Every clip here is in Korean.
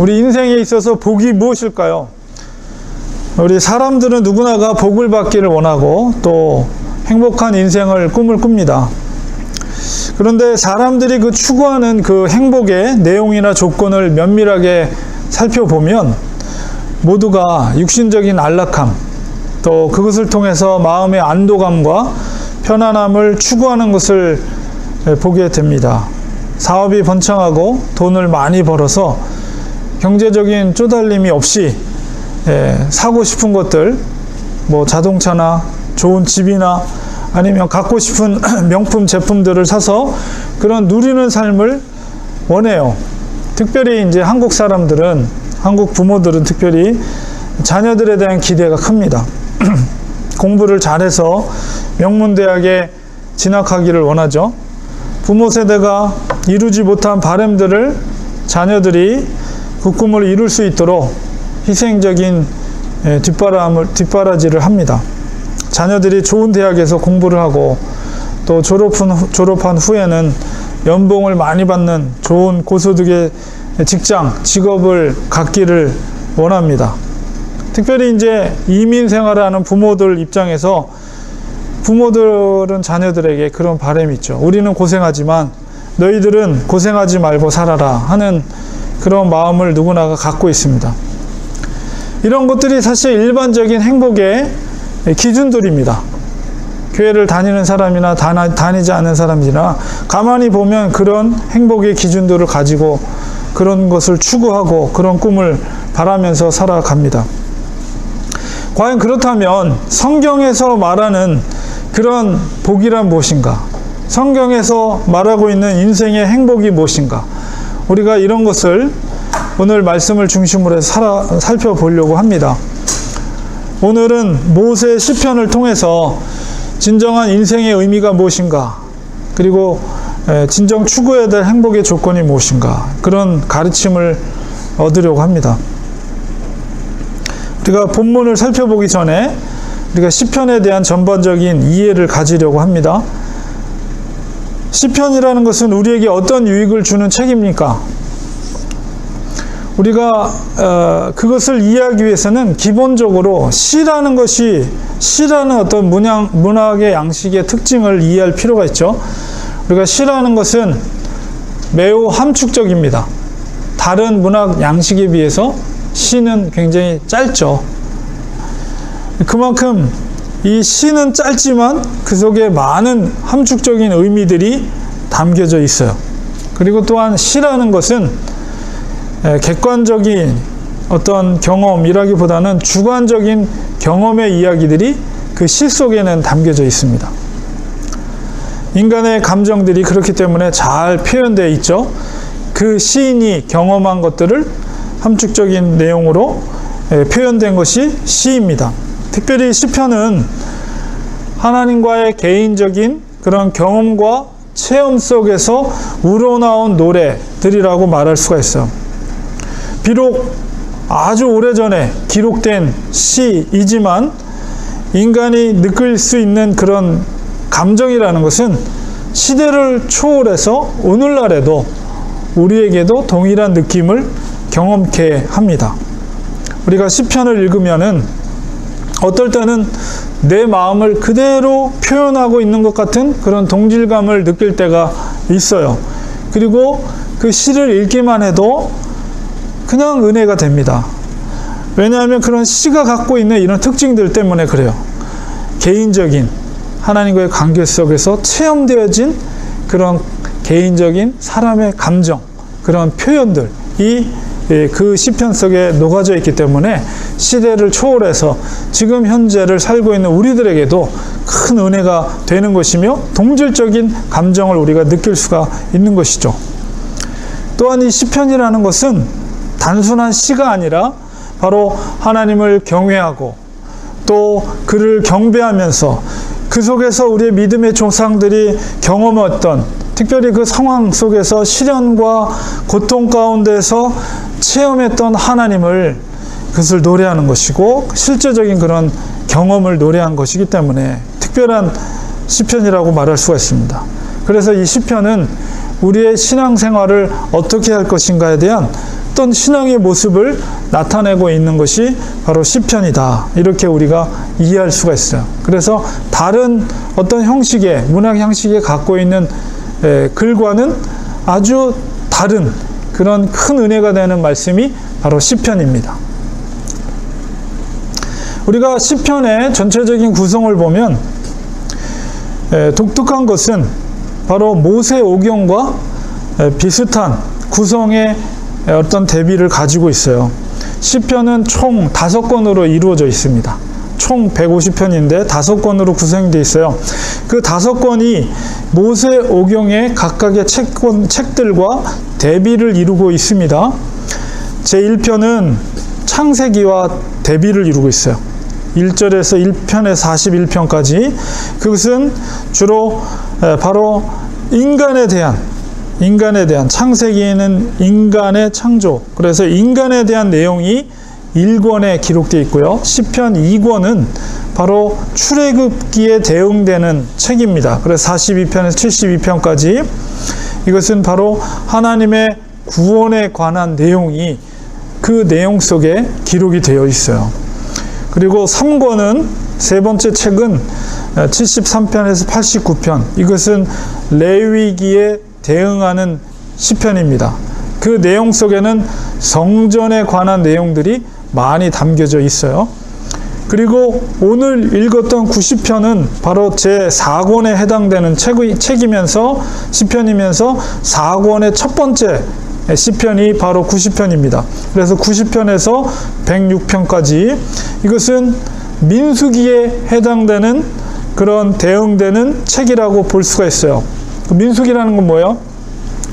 우리 인생에 있어서 복이 무엇일까요? 우리 사람들은 누구나가 복을 받기를 원하고 또 행복한 인생을 꿈을 꿉니다. 그런데 사람들이 그 추구하는 그 행복의 내용이나 조건을 면밀하게 살펴보면 모두가 육신적인 안락함, 또 그것을 통해서 마음의 안도감과 편안함을 추구하는 것을 보게 됩니다. 사업이 번창하고 돈을 많이 벌어서 경제적인 쪼달림이 없이 사고 싶은 것들, 뭐 자동차나 좋은 집이나 아니면 갖고 싶은 명품 제품들을 사서 그런 누리는 삶을 원해요. 특별히 이제 한국 사람들은, 한국 부모들은 특별히 자녀들에 대한 기대가 큽니다. 공부를 잘해서 명문대학에 진학하기를 원하죠. 부모 세대가 이루지 못한 바람들을 자녀들이 그 꿈을 이룰 수 있도록 희생적인 뒷바라지를 합니다. 자녀들이 좋은 대학에서 공부를 하고 또 졸업한 후에는 연봉을 많이 받는 좋은 고소득의 직장, 직업을 갖기를 원합니다. 특별히 이제 이민 생활을 하는 부모들 입장에서 부모들은 자녀들에게 그런 바람이 있죠. 우리는 고생하지만 너희들은 고생하지 말고 살아라 하는 그런 마음을 누구나가 갖고 있습니다. 이런 것들이 사실 일반적인 행복의 기준들입니다. 교회를 다니는 사람이나 다니지 않는 사람이나 가만히 보면 그런 행복의 기준들을 가지고 그런 것을 추구하고 그런 꿈을 바라면서 살아갑니다. 과연 그렇다면 성경에서 말하는 그런 복이란 무엇인가? 성경에서 말하고 있는 인생의 행복이 무엇인가? 우리가 이런 것을 오늘 말씀을 중심으로 해서 살펴보려고 합니다. 오늘은 모세의 시편을 통해서 진정한 인생의 의미가 무엇인가, 그리고 진정 추구해야 될 행복의 조건이 무엇인가, 그런 가르침을 얻으려고 합니다. 우리가 본문을 살펴보기 전에 우리가 시편에 대한 전반적인 이해를 가지려고 합니다. 시편이라는 것은 우리에게 어떤 유익을 주는 책입니까? 우리가 그것을 이해하기 위해서는 기본적으로 시라는 것이, 시라는 어떤 문학의 양식의 특징을 이해할 필요가 있죠. 우리가 시라는 것은 매우 함축적입니다. 다른 문학 양식에 비해서 시는 굉장히 짧죠. 그만큼 이 시는 짧지만 그 속에 많은 함축적인 의미들이 담겨져 있어요. 그리고 또한 시라는 것은 객관적인 어떤 경험이라기보다는 주관적인 경험의 이야기들이 그 시 속에는 담겨져 있습니다. 인간의 감정들이 그렇기 때문에 잘 표현되어 있죠. 그 시인이 경험한 것들을 함축적인 내용으로 표현된 것이 시입니다. 특별히 시편은 하나님과의 개인적인 그런 경험과 체험 속에서 우러나온 노래들이라고 말할 수가 있어요. 비록 아주 오래전에 기록된 시이지만 인간이 느낄 수 있는 그런 감정이라는 것은 시대를 초월해서 오늘날에도 우리에게도 동일한 느낌을 경험케 합니다. 우리가 시편을 읽으면은 어떨 때는 내 마음을 그대로 표현하고 있는 것 같은 그런 동질감을 느낄 때가 있어요. 그리고 그 시를 읽기만 해도 그냥 은혜가 됩니다. 왜냐하면 그런 시가 갖고 있는 이런 특징들 때문에 그래요. 개인적인 하나님과의 관계 속에서 체험되어진 그런 개인적인 사람의 감정, 그런 표현들이 그 시편 속에 녹아져 있기 때문에 시대를 초월해서 지금 현재를 살고 있는 우리들에게도 큰 은혜가 되는 것이며 동질적인 감정을 우리가 느낄 수가 있는 것이죠. 또한 이 시편이라는 것은 단순한 시가 아니라 바로 하나님을 경외하고 또 그를 경배하면서 그 속에서 우리의 믿음의 조상들이 경험했던, 특별히 그 상황 속에서 시련과 고통 가운데서 체험했던 하나님을, 그것을 노래하는 것이고 실제적인 그런 경험을 노래한 것이기 때문에 특별한 시편이라고 말할 수가 있습니다. 그래서 이 시편은 우리의 신앙생활을 어떻게 할 것인가에 대한 어떤 신앙의 모습을 나타내고 있는 것이 바로 시편이다. 이렇게 우리가 이해할 수가 있어요. 그래서 다른 어떤 형식의, 문학 형식에 갖고 있는 글과는 아주 다른 그런 큰 은혜가 되는 말씀이 바로 시편입니다. 우리가 시편의 전체적인 구성을 보면 독특한 것은 바로 모세오경과 비슷한 구성의 어떤 대비를 가지고 있어요. 시편은 총 5권으로 이루어져 있습니다. 총 150편인데 5권으로 구성되어 있어요. 그 5권이 모세오경의 각각의 책들과 대비를 이루고 있습니다. 제1편은 창세기와 대비를 이루고 있어요. 1절에서 1편에서 41편까지. 그것은 주로 바로 인간에 대한 창세기에는 인간의 창조, 그래서 인간에 대한 내용이 1권에 기록되어 있고요. 시편 2권은 바로 출애굽기에 대응되는 책입니다. 그래서 42편에서 72편까지 이것은 바로 하나님의 구원에 관한 내용이 그 내용 속에 기록이 되어 있어요. 그리고 3권은 세 번째 책은 73편에서 89편, 이것은 레위기에 대응하는 시편입니다. 그 내용 속에는 성전에 관한 내용들이 많이 담겨져 있어요. 그리고 오늘 읽었던 90편은 바로 제4권에 해당되는 책이면서 시편이면서 4권의 첫 번째 시편이 바로 90편입니다. 그래서 90편에서 106편까지 이것은 민수기에 해당되는 그런 대응되는 책이라고 볼 수가 있어요. 민수기라는 건 뭐예요?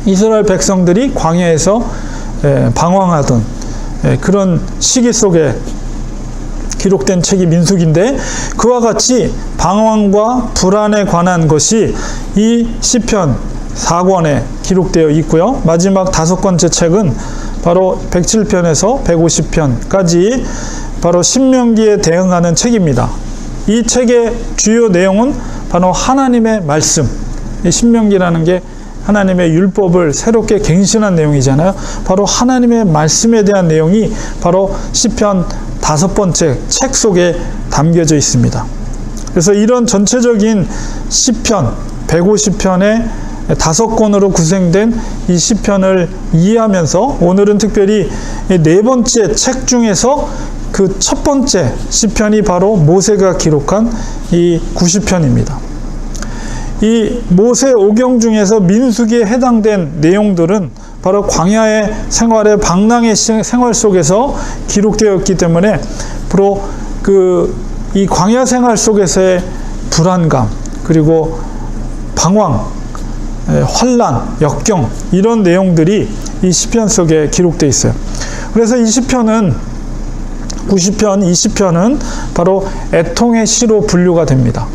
이스라엘 백성들이 광야에서 방황하던 그런 시기 속에 기록된 책이 민수기인데, 그와 같이 방황과 불안에 관한 것이 이 시편 4권에 기록되어 있고요. 마지막 5번째 책은 바로 107편에서 150편까지 바로 신명기에 대응하는 책입니다. 이 책의 주요 내용은 바로 하나님의 말씀, 이 신명기라는 게 하나님의 율법을 새롭게 갱신한 내용이잖아요. 바로 하나님의 말씀에 대한 내용이 바로 시편 5번째 책 속에 담겨져 있습니다. 그래서 이런 전체적인 시편 150편의 5권으로 구성된 이 시편을 이해하면서 오늘은 특별히 4번째 책 중에서 그 첫 번째 시편이 바로 모세가 기록한 이 90편입니다. 이 모세오경 중에서 민수기에 해당된 내용들은 바로 광야의 생활의 방랑의 생활 속에서 기록되었기 때문에 바로 이 광야 생활 속에서의 불안감, 그리고 방황, 환난, 역경, 이런 내용들이 이 시편 속에 기록되어 있어요. 그래서 이 시편은 90편, 20편은 바로 애통의 시로 분류가 됩니다.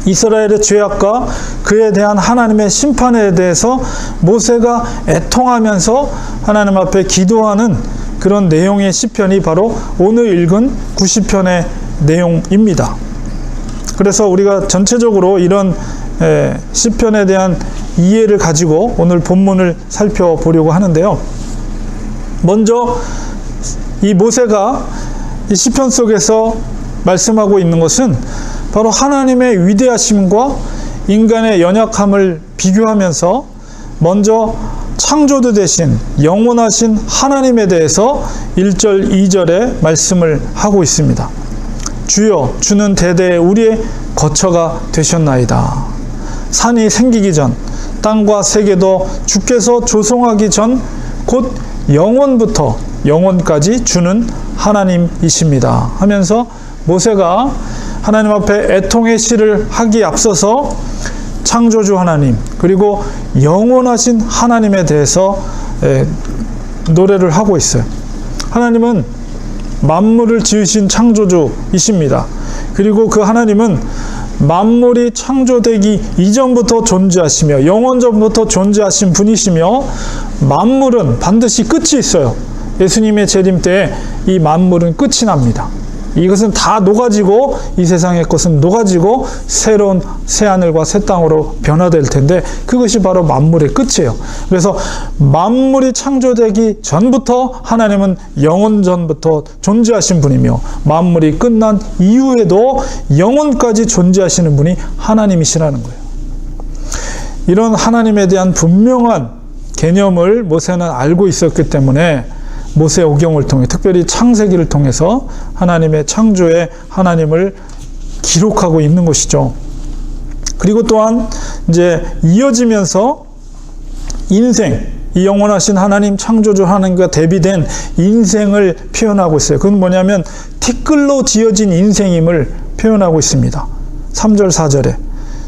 이스라엘의 죄악과 그에 대한 하나님의 심판에 대해서 모세가 애통하면서 하나님 앞에 기도하는 그런 내용의 시편이 바로 오늘 읽은 90편의 내용입니다. 그래서 우리가 전체적으로 이런 시편에 대한 이해를 가지고 오늘 본문을 살펴보려고 하는데요. 먼저 이 모세가 이 시편 속에서 말씀하고 있는 것은 바로 하나님의 위대하심과 인간의 연약함을 비교하면서 먼저 창조주 되신 영원하신 하나님에 대해서 1절, 2절에 말씀을 하고 있습니다. 주여, 주는 대대에 우리의 거처가 되셨나이다. 산이 생기기 전, 땅과 세계도 주께서 조성하기 전 곧 영원부터 영원까지 주는 하나님이십니다. 하면서 모세가 하나님 앞에 애통의 시를 하기에 앞서서 창조주 하나님, 그리고 영원하신 하나님에 대해서 노래를 하고 있어요. 하나님은 만물을 지으신 창조주이십니다. 그리고 그 하나님은 만물이 창조되기 이전부터 존재하시며 영원전부터 존재하신 분이시며, 만물은 반드시 끝이 있어요. 예수님의 재림 때에 이 만물은 끝이 납니다. 이것은 다 녹아지고 이 세상의 것은 녹아지고 새로운 새하늘과 새 땅으로 변화될 텐데 그것이 바로 만물의 끝이에요. 그래서 만물이 창조되기 전부터 하나님은 영원 전부터 존재하신 분이며 만물이 끝난 이후에도 영원까지 존재하시는 분이 하나님이시라는 거예요. 이런 하나님에 대한 분명한 개념을 모세는 알고 있었기 때문에 모세 오경을 통해 특별히 창세기를 통해서 하나님의 창조에 하나님을 기록하고 있는 것이죠. 그리고 또한 이제 이어지면서 인생, 이 영원하신 하나님 창조주 하나님과 대비된 인생을 표현하고 있어요. 그건 뭐냐면 티끌로 지어진 인생임을 표현하고 있습니다. 3절 4절에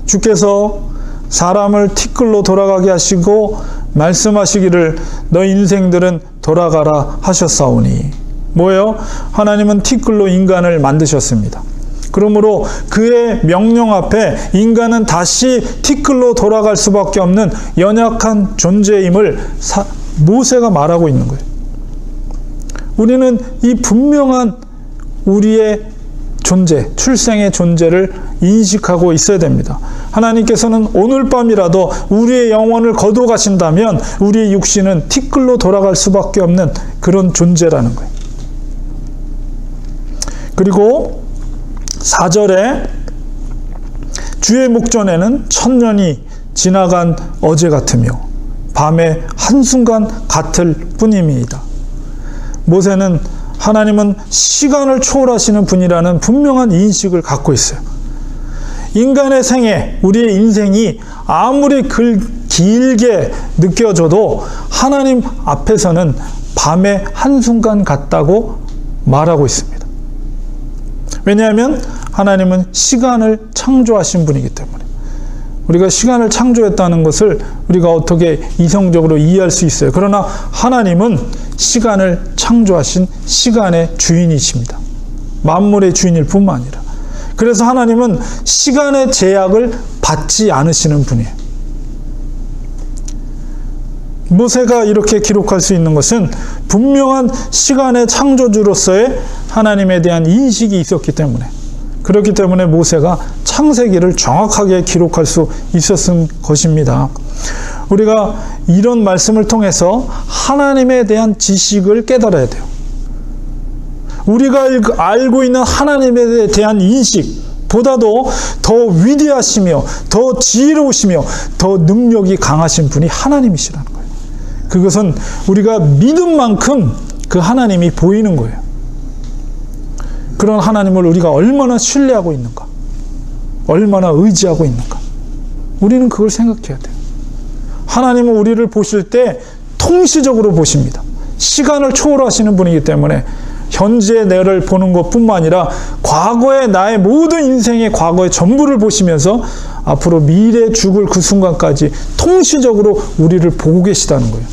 주께서 사람을 티끌로 돌아가게 하시고 말씀하시기를 너 인생들은 돌아가라 하셨사오니. 뭐예요? 하나님은 티끌로 인간을 만드셨습니다. 그러므로 그의 명령 앞에 인간은 다시 티끌로 돌아갈 수밖에 없는 연약한 존재임을 모세가 말하고 있는 거예요. 우리는 이 분명한 우리의 존재, 출생의 존재를 인식하고 있어야 됩니다. 하나님께서는 오늘 밤이라도 우리의 영혼을 거둬 가신다면 우리의 육신은 티끌로 돌아갈 수밖에 없는 그런 존재라는 거예요. 그리고 4절에 주의 목전에는 천년이 지나간 어제 같으며 밤의 한순간 같을 뿐입니다. 모세는 하나님은 시간을 초월하시는 분이라는 분명한 인식을 갖고 있어요. 인간의 생애, 우리의 인생이 아무리 길게 느껴져도 하나님 앞에서는 밤의 한순간 같다고 말하고 있습니다. 왜냐하면 하나님은 시간을 창조하신 분이기 때문에. 우리가 시간을 창조했다는 것을 우리가 어떻게 이성적으로 이해할 수 있어요. 그러나 하나님은 시간을 창조하신 시간의 주인이십니다. 만물의 주인일 뿐만 아니라. 그래서 하나님은 시간의 제약을 받지 않으시는 분이에요. 모세가 이렇게 기록할 수 있는 것은 분명한 시간의 창조주로서의 하나님에 대한 인식이 있었기 때문에, 그렇기 때문에 모세가 창세기를 정확하게 기록할 수 있었던 것입니다. 우리가 이런 말씀을 통해서 하나님에 대한 지식을 깨달아야 돼요. 우리가 알고 있는 하나님에 대한 인식보다도 더 위대하시며 더 지혜로우시며 더 능력이 강하신 분이 하나님이시라는 거예요. 그것은 우리가 믿은 만큼 그 하나님이 보이는 거예요. 그런 하나님을 우리가 얼마나 신뢰하고 있는가, 얼마나 의지하고 있는가, 우리는 그걸 생각해야 돼요. 하나님은 우리를 보실 때 통시적으로 보십니다. 시간을 초월하시는 분이기 때문에 현재의 내를 보는 것뿐만 아니라 과거의 나의 모든 인생의 과거의 전부를 보시면서 앞으로 미래 죽을 그 순간까지 통시적으로 우리를 보고 계시다는 거예요.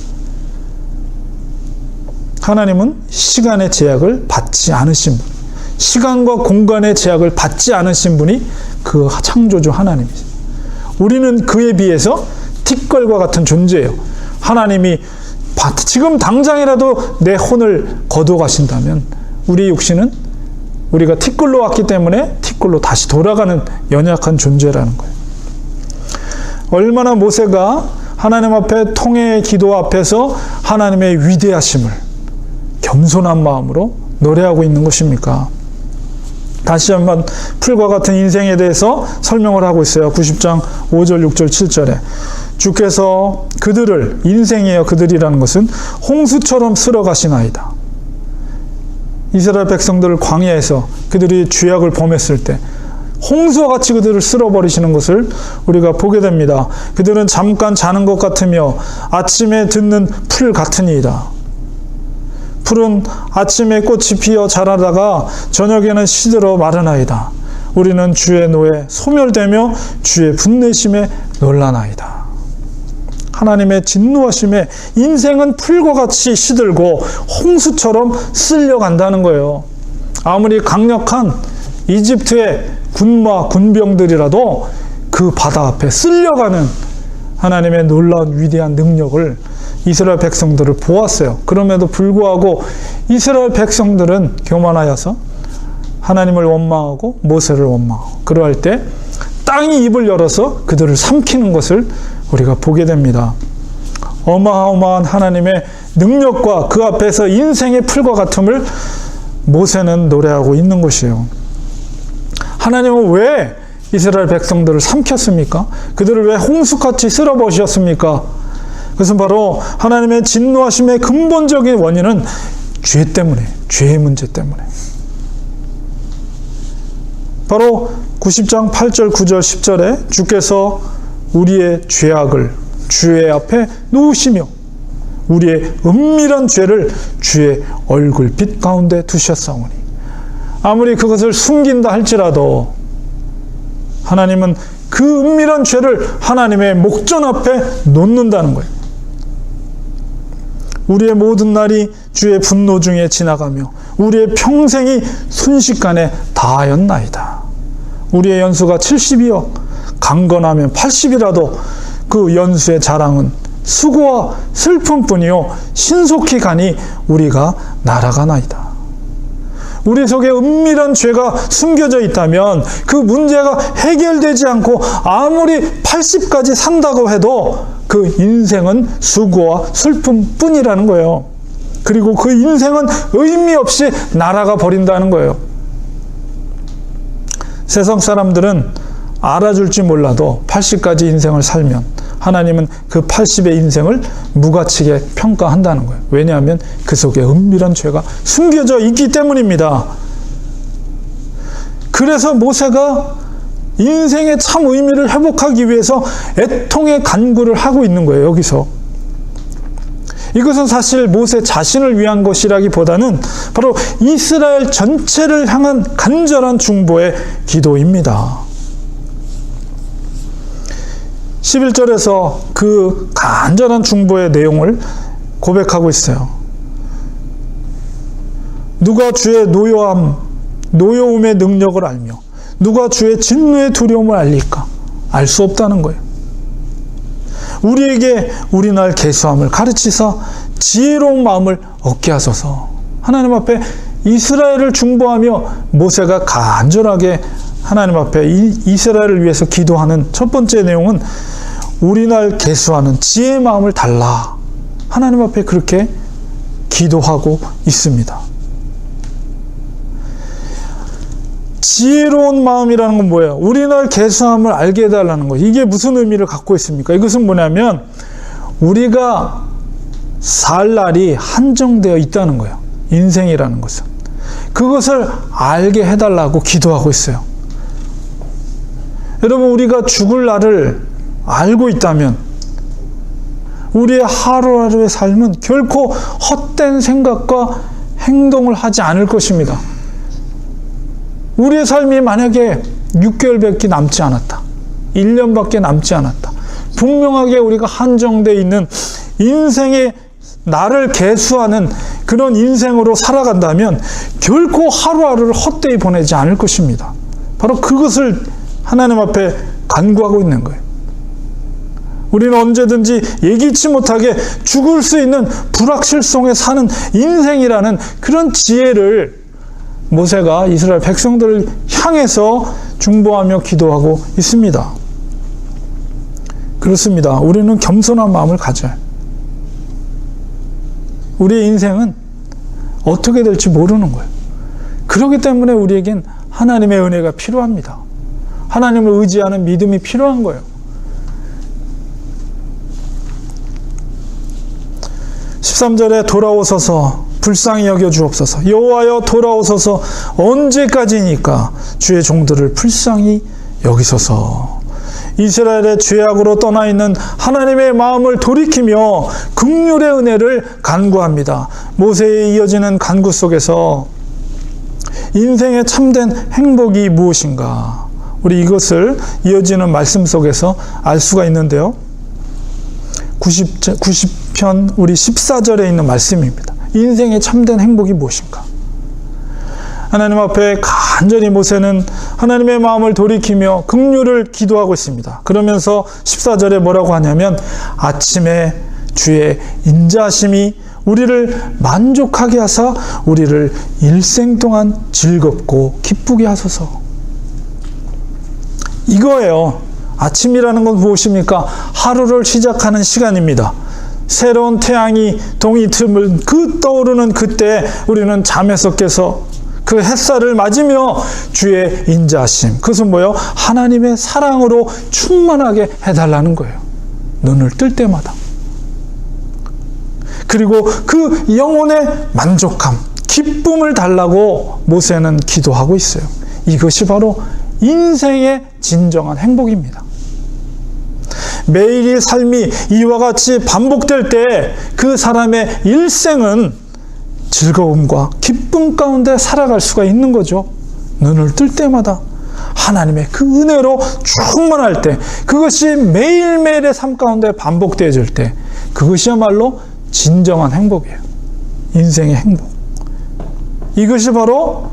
하나님은 시간의 제약을 받지 않으신 분, 시간과 공간의 제약을 받지 않으신 분이 그 창조주 하나님이세요. 우리는 그에 비해서 티끌과 같은 존재예요. 하나님이 지금 당장이라도 내 혼을 거둬 가신다면 우리 육신은 우리가 티끌로 왔기 때문에 티끌로 다시 돌아가는 연약한 존재라는 거예요. 얼마나 모세가 하나님 앞에 통회의 기도 앞에서 하나님의 위대하심을 겸손한 마음으로 노래하고 있는 것입니까? 다시 한번 풀과 같은 인생에 대해서 설명을 하고 있어요. 90장 5절, 6절, 7절에 주께서 그들을, 인생이에요. 그들이라는 것은 홍수처럼 쓸어가시나이다. 이스라엘 백성들을 광야에서 그들이 죄악을 범했을 때 홍수와 같이 그들을 쓸어버리시는 것을 우리가 보게 됩니다. 그들은 잠깐 자는 것 같으며 아침에 듣는 풀 같으니이다. 풀은 아침에 꽃이 피어 자라다가 저녁에는 시들어 마르나이다. 우리는 주의 노에 소멸되며 주의 분내심에 놀라나이다. 하나님의 진노하심에 인생은 풀과 같이 시들고 홍수처럼 쓸려간다는 거예요. 아무리 강력한 이집트의 군마, 군병들이라도 그 바다 앞에 쓸려가는 하나님의 놀라운 위대한 능력을 이스라엘 백성들을 보았어요. 그럼에도 불구하고 이스라엘 백성들은 교만하여서 하나님을 원망하고 모세를 원망하고, 그러할 때 땅이 입을 열어서 그들을 삼키는 것을 우리가 보게 됩니다. 어마어마한 하나님의 능력과 그 앞에서 인생의 풀과 같음을 모세는 노래하고 있는 것이에요. 하나님은 왜 이스라엘 백성들을 삼켰습니까? 그들을 왜 홍수같이 쓸어버리셨습니까? 그것은 바로 하나님의 진노하심의 근본적인 원인은 죄 때문에, 죄의 문제 때문에. 바로 90장 8절, 9절, 10절에 주께서 우리의 죄악을 주의 앞에 놓으시며 우리의 은밀한 죄를 주의 얼굴빛 가운데 두셨사오니, 아무리 그것을 숨긴다 할지라도 하나님은 그 은밀한 죄를 하나님의 목전 앞에 놓는다는 거예요. 우리의 모든 날이 주의 분노 중에 지나가며 우리의 평생이 순식간에 다하였나이다. 우리의 연수가 70이요 강건하면 80이라도 그 연수의 자랑은 수고와 슬픔뿐이요 신속히 가니 우리가 날아가나이다. 우리 속에 은밀한 죄가 숨겨져 있다면 그 문제가 해결되지 않고 아무리 80까지 산다고 해도 그 인생은 수고와 슬픔뿐이라는 거예요. 그리고 그 인생은 의미 없이 날아가 버린다는 거예요. 세상 사람들은 알아줄지 몰라도 80까지 인생을 살면 하나님은 그 80의 인생을 무가치게 평가한다는 거예요. 왜냐하면 그 속에 은밀한 죄가 숨겨져 있기 때문입니다. 그래서 모세가 인생의 참 의미를 회복하기 위해서 애통의 간구를 하고 있는 거예요. 여기서 이것은 사실 모세 자신을 위한 것이라기보다는 바로 이스라엘 전체를 향한 간절한 중보의 기도입니다. 11절에서 그 간절한 중보의 내용을 고백하고 있어요. 누가 주의 노여움의 능력을 알며 누가 주의 진노의 두려움을 알릴까? 알 수 없다는 거예요. 우리에게 우리 날 계수함을 가르치사 지혜로운 마음을 얻게 하소서. 하나님 앞에 이스라엘을 중보하며 모세가 간절하게 하나님 앞에 이스라엘을 위해서 기도하는 첫 번째 내용은 우리 날 계수하는 지혜의 마음을 달라. 하나님 앞에 그렇게 기도하고 있습니다. 지혜로운 마음이라는 건 뭐예요? 우리 날 계수함을 알게 해달라는 거예요. 이게 무슨 의미를 갖고 있습니까? 이것은 뭐냐면 우리가 살 날이 한정되어 있다는 거예요. 인생이라는 것은. 그것을 알게 해달라고 기도하고 있어요. 여러분, 우리가 죽을 날을 알고 있다면 우리의 하루하루의 삶은 결코 헛된 생각과 행동을 하지 않을 것입니다. 우리의 삶이 만약에 6개월밖에 남지 않았다, 1년밖에 남지 않았다, 분명하게 우리가 한정되어 있는 인생의 나를 계수하는 그런 인생으로 살아간다면 결코 하루하루를 헛되이 보내지 않을 것입니다. 바로 그것을 하나님 앞에 간구하고 있는 거예요. 우리는 언제든지 예기치 못하게 죽을 수 있는 불확실성에 사는 인생이라는 그런 지혜를 모세가 이스라엘 백성들을 향해서 중보하며 기도하고 있습니다. 그렇습니다. 우리는 겸손한 마음을 가져요. 우리의 인생은 어떻게 될지 모르는 거예요. 그렇기 때문에 우리에겐 하나님의 은혜가 필요합니다. 하나님을 의지하는 믿음이 필요한 거예요. 13절에 돌아오소서 불쌍히 여겨 주옵소서. 여호와여 돌아오소서. 언제까지니까 주의 종들을 불쌍히 여기소서. 이스라엘의 죄악으로 떠나 있는 하나님의 마음을 돌이키며 긍휼의 은혜를 간구합니다. 모세에 이어지는 간구 속에서 인생의 참된 행복이 무엇인가? 우리 이것을 이어지는 말씀 속에서 알 수가 있는데요. 90편 우리 14절에 있는 말씀입니다. 인생의 참된 행복이 무엇인가? 하나님 앞에 간절히 모세는 하나님의 마음을 돌이키며 긍휼을 기도하고 있습니다. 그러면서 14절에 뭐라고 하냐면 아침에 주의 인자하심이 우리를 만족하게 하사 우리를 일생 동안 즐겁고 기쁘게 하소서. 이거예요. 아침이라는 건 무엇입니까? 하루를 시작하는 시간입니다. 새로운 태양이 동이 틈을 떠오르는 그때 우리는 잠에서 깨서 그 햇살을 맞으며 주의 인자하심, 그것은 뭐예요? 하나님의 사랑으로 충만하게 해달라는 거예요. 눈을 뜰 때마다. 그리고 그 영혼의 만족감, 기쁨을 달라고 모세는 기도하고 있어요. 이것이 바로 인생의 진정한 행복입니다. 매일의 삶이 이와 같이 반복될 때 그 사람의 일생은 즐거움과 기쁨 가운데 살아갈 수가 있는 거죠. 눈을 뜰 때마다 하나님의 그 은혜로 충만할 때, 그것이 매일매일의 삶 가운데 반복되어질 때, 그것이야말로 진정한 행복이에요. 인생의 행복. 이것이 바로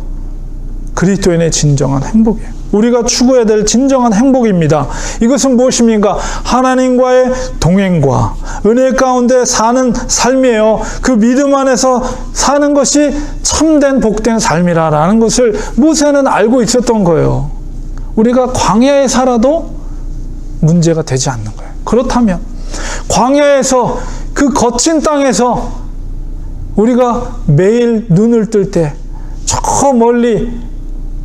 그리스도인의 진정한 행복이에요. 우리가 추구해야 될 진정한 행복입니다. 이것은 무엇입니까? 하나님과의 동행과 은혜 가운데 사는 삶이에요. 그 믿음 안에서 사는 것이 참된 복된 삶이라는 것을 모세는 알고 있었던 거예요. 우리가 광야에 살아도 문제가 되지 않는 거예요. 그렇다면 광야에서, 그 거친 땅에서 우리가 매일 눈을 뜰 때 저 멀리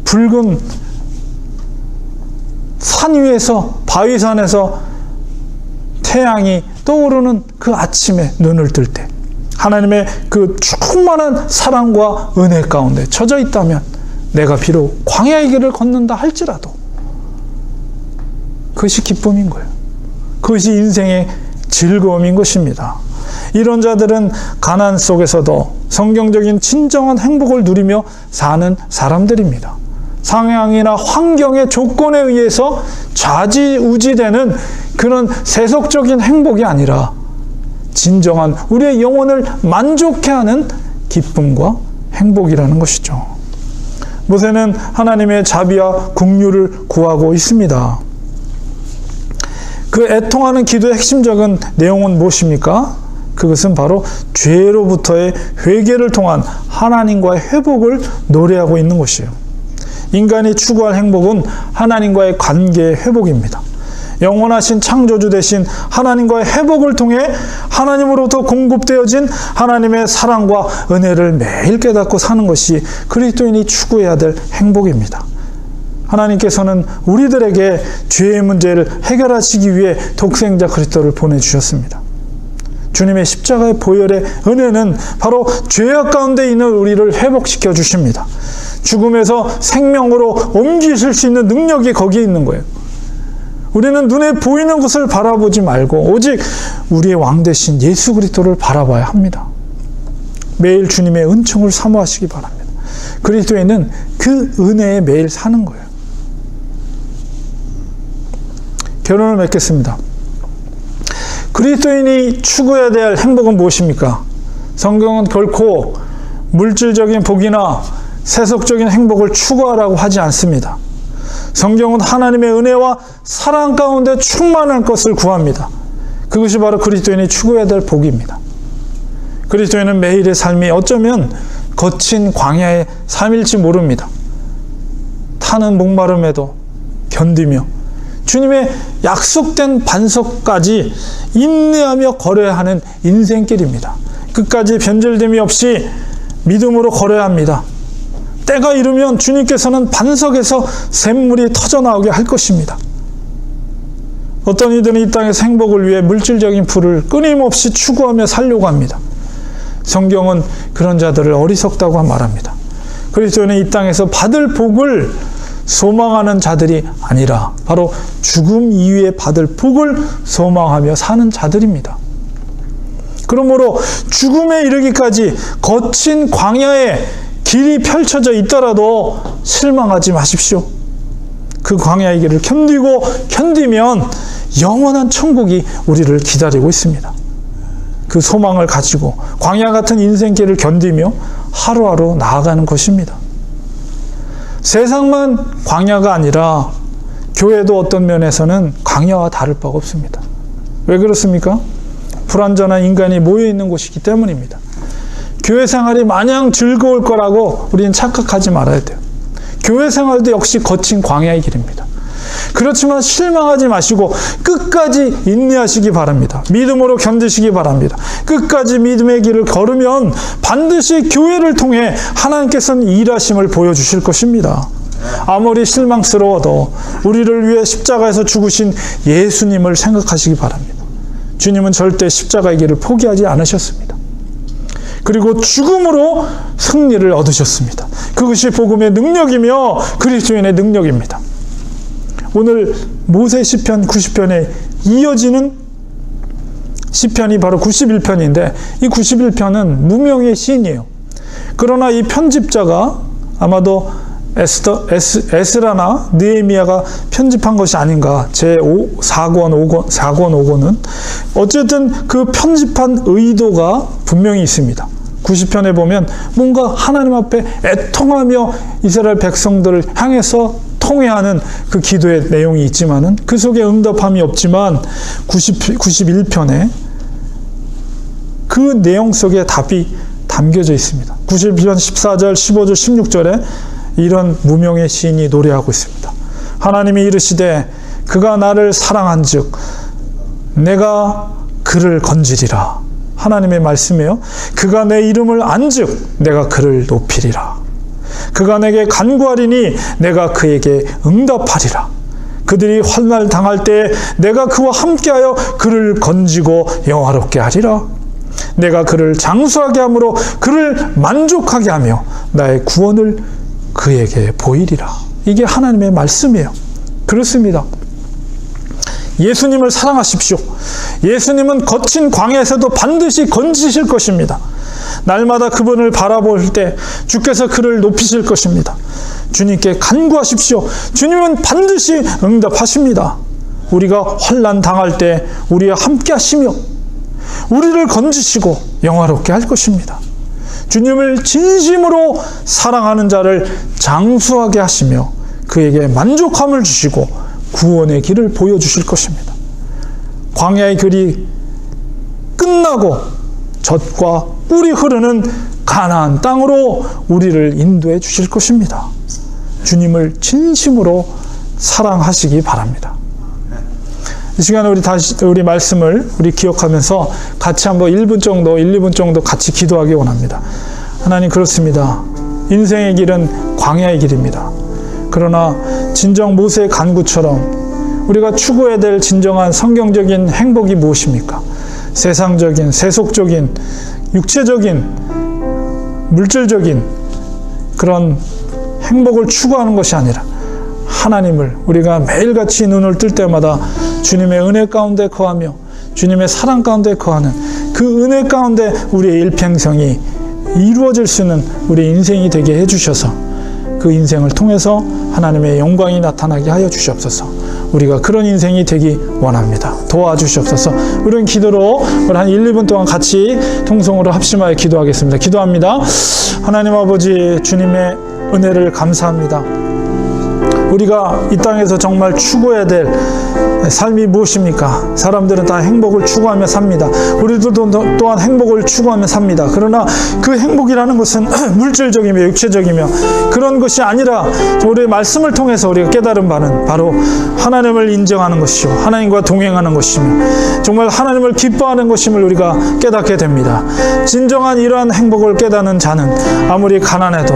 붉은 산 위에서, 바위산에서 태양이 떠오르는 그 아침에 눈을 뜰 때 하나님의 그 충만한 사랑과 은혜 가운데 젖어 있다면, 내가 비록 광야의 길을 걷는다 할지라도 그것이 기쁨인 거예요. 그것이 인생의 즐거움인 것입니다. 이런 자들은 가난 속에서도 성경적인 진정한 행복을 누리며 사는 사람들입니다. 상황이나 환경의 조건에 의해서 좌지우지되는 그런 세속적인 행복이 아니라 진정한 우리의 영혼을 만족해 하는 기쁨과 행복이라는 것이죠. 모세는 하나님의 자비와 긍휼을 구하고 있습니다. 그 애통하는 기도의 핵심적인 내용은 무엇입니까? 그것은 바로 죄로부터의 회개를 통한 하나님과의 회복을 노래하고 있는 것이에요. 인간이 추구할 행복은 하나님과의 관계의 회복입니다. 영원하신 창조주 되신 하나님과의 회복을 통해 하나님으로부터 공급되어진 하나님의 사랑과 은혜를 매일 깨닫고 사는 것이 그리스도인이 추구해야 될 행복입니다. 하나님께서는 우리들에게 죄의 문제를 해결하시기 위해 독생자 그리스도를 보내주셨습니다. 주님의 십자가의 보혈의 은혜는 바로 죄악 가운데 있는 우리를 회복시켜 주십니다. 죽음에서 생명으로 옮기실 수 있는 능력이 거기에 있는 거예요. 우리는 눈에 보이는 것을 바라보지 말고 오직 우리의 왕 되신 예수 그리스도를 바라봐야 합니다. 매일 주님의 은총을 사모하시기 바랍니다. 그리스도에는 그 은혜에 매일 사는 거예요. 결론을 맺겠습니다. 그리스도인이 추구해야 될 행복은 무엇입니까? 성경은 결코 물질적인 복이나 세속적인 행복을 추구하라고 하지 않습니다. 성경은 하나님의 은혜와 사랑 가운데 충만한 것을 구합니다. 그것이 바로 그리스도인이 추구해야 될 복입니다. 그리스도인은 매일의 삶이 어쩌면 거친 광야의 삶일지 모릅니다. 타는 목마름에도 견디며 주님의 약속된 반석까지 인내하며 걸어야 하는 인생길입니다. 끝까지 변절됨이 없이 믿음으로 걸어야 합니다. 때가 이르면 주님께서는 반석에서 샘물이 터져나오게 할 것입니다. 어떤 이들은 이 땅에서 행복을 위해 물질적인 부를 끊임없이 추구하며 살려고 합니다. 성경은 그런 자들을 어리석다고 말합니다. 그리스도는 이 땅에서 받을 복을 소망하는 자들이 아니라 바로 죽음 이후에 받을 복을 소망하며 사는 자들입니다. 그러므로 죽음에 이르기까지 거친 광야에 길이 펼쳐져 있더라도 실망하지 마십시오. 그 광야의 길을 견디면 영원한 천국이 우리를 기다리고 있습니다. 그 소망을 가지고 광야 같은 인생길을 견디며 하루하루 나아가는 것입니다. 세상만 광야가 아니라 교회도 어떤 면에서는 광야와 다를 바가 없습니다. 왜 그렇습니까? 불완전한 인간이 모여 있는 곳이기 때문입니다. 교회 생활이 마냥 즐거울 거라고 우리는 착각하지 말아야 돼요. 교회 생활도 역시 거친 광야의 길입니다. 그렇지만 실망하지 마시고 끝까지 인내하시기 바랍니다. 믿음으로 견디시기 바랍니다. 끝까지 믿음의 길을 걸으면 반드시 교회를 통해 하나님께서는 일하심을 보여주실 것입니다. 아무리 실망스러워도 우리를 위해 십자가에서 죽으신 예수님을 생각하시기 바랍니다. 주님은 절대 십자가의 길을 포기하지 않으셨습니다. 그리고 죽음으로 승리를 얻으셨습니다. 그것이 복음의 능력이며 그리스도인의 능력입니다. 오늘 모세 시편 90편에 이어지는 시편이 바로 91편인데 이 91편은 무명의 시인이에요. 그러나 이 편집자가 아마도 에스라나 느헤미야가 편집한 것이 아닌가. 제4권 5권은 어쨌든 그 편집한 의도가 분명히 있습니다. 90편에 보면 뭔가 하나님 앞에 애통하며 이스라엘 백성들을 향해서 통회하는 그 기도의 내용이 있지만은 그 속에 응답함이 없지만 91편에 그 내용 속에 답이 담겨져 있습니다. 91편 14절, 15절, 16절에 이런 무명의 시인이 노래하고 있습니다. 하나님이 이르시되 그가 나를 사랑한즉 내가 그를 건지리라. 하나님의 말씀이에요. 그가 내 이름을 안즉 내가 그를 높이리라. 그가 내게 간구하리니 내가 그에게 응답하리라. 그들이 환난 당할 때 내가 그와 함께하여 그를 건지고 영화롭게 하리라. 내가 그를 장수하게 함으로 그를 만족하게 하며 나의 구원을 그에게 보이리라. 이게 하나님의 말씀이에요. 그렇습니다. 예수님을 사랑하십시오. 예수님은 거친 광야에서도 반드시 건지실 것입니다. 날마다 그분을 바라볼 때 주께서 그를 높이실 것입니다. 주님께 간구하십시오. 주님은 반드시 응답하십니다. 우리가 환난 당할 때 우리와 함께 하시며 우리를 건지시고 영화롭게 할 것입니다. 주님을 진심으로 사랑하는 자를 장수하게 하시며 그에게 만족함을 주시고 구원의 길을 보여주실 것입니다. 광야의 길이 끝나고 젖과 꿀이 흐르는 가나안 땅으로 우리를 인도해 주실 것입니다. 주님을 진심으로 사랑하시기 바랍니다. 이 시간에 우리 말씀을 기억하면서 같이 한번 1분 정도, 1, 2분 정도 같이 기도하기 원합니다. 하나님, 그렇습니다. 인생의 길은 광야의 길입니다. 그러나 진정 모세의 간구처럼 우리가 추구해야 될 진정한 성경적인 행복이 무엇입니까? 세상적인, 세속적인, 육체적인, 물질적인 그런 행복을 추구하는 것이 아니라 하나님을 우리가 매일같이 눈을 뜰 때마다 주님의 은혜 가운데 거하며 주님의 사랑 가운데 거하는 그 은혜 가운데 우리의 일평생이 이루어질 수 있는 우리 인생이 되게 해주셔서 그 인생을 통해서 하나님의 영광이 나타나게 하여 주시옵소서. 우리가 그런 인생이 되기 원합니다. 도와주시옵소서. 우리는 기도로 우리 한 1, 2분 동안 같이 통성으로 합심하여 기도하겠습니다. 기도합니다. 하나님 아버지, 주님의 은혜를 감사합니다. 우리가 이 땅에서 정말 추구해야 될 삶이 무엇입니까? 사람들은 다 행복을 추구하며 삽니다. 우리들도 또한 행복을 추구하며 삽니다. 그러나 그 행복이라는 것은 물질적이며 육체적이며 그런 것이 아니라 우리의 말씀을 통해서 우리가 깨달은 바는 바로 하나님을 인정하는 것이요 하나님과 동행하는 것이며 정말 하나님을 기뻐하는 것임을 우리가 깨닫게 됩니다. 진정한 이러한 행복을 깨닫는 자는 아무리 가난해도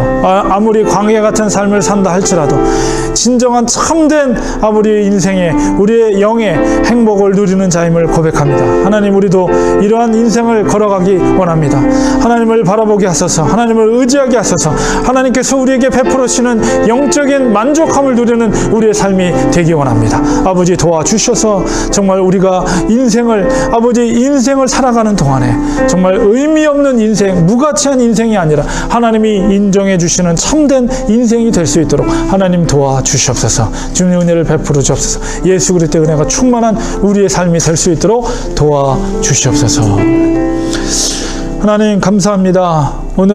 아무리 광야 같은 삶을 산다 할지라도 진정한 참된 우리 인생에 우리의 영의 행복을 누리는 자임을 고백합니다. 하나님, 우리도 이러한 인생을 걸어가기 원합니다. 하나님을 바라보게 하소서. 하나님을 의지하게 하소서. 하나님께서 우리에게 베풀으시는 영적인 만족함을 누리는 우리의 삶이 되기 원합니다. 아버지, 도와주셔서 정말 우리가 인생을 살아가는 동안에 정말 의미 없는 인생, 무가치한 인생이 아니라 하나님이 인정해 주시는 참된 인생이 될 수 있도록 하나님 도와주시옵소서. 주님의 은혜를 베풀어 주옵소서. 예수 그리스도의 은혜가 충만한 우리의 삶이 될 수 있도록 도와주시옵소서. 하나님, 감사합니다. 오늘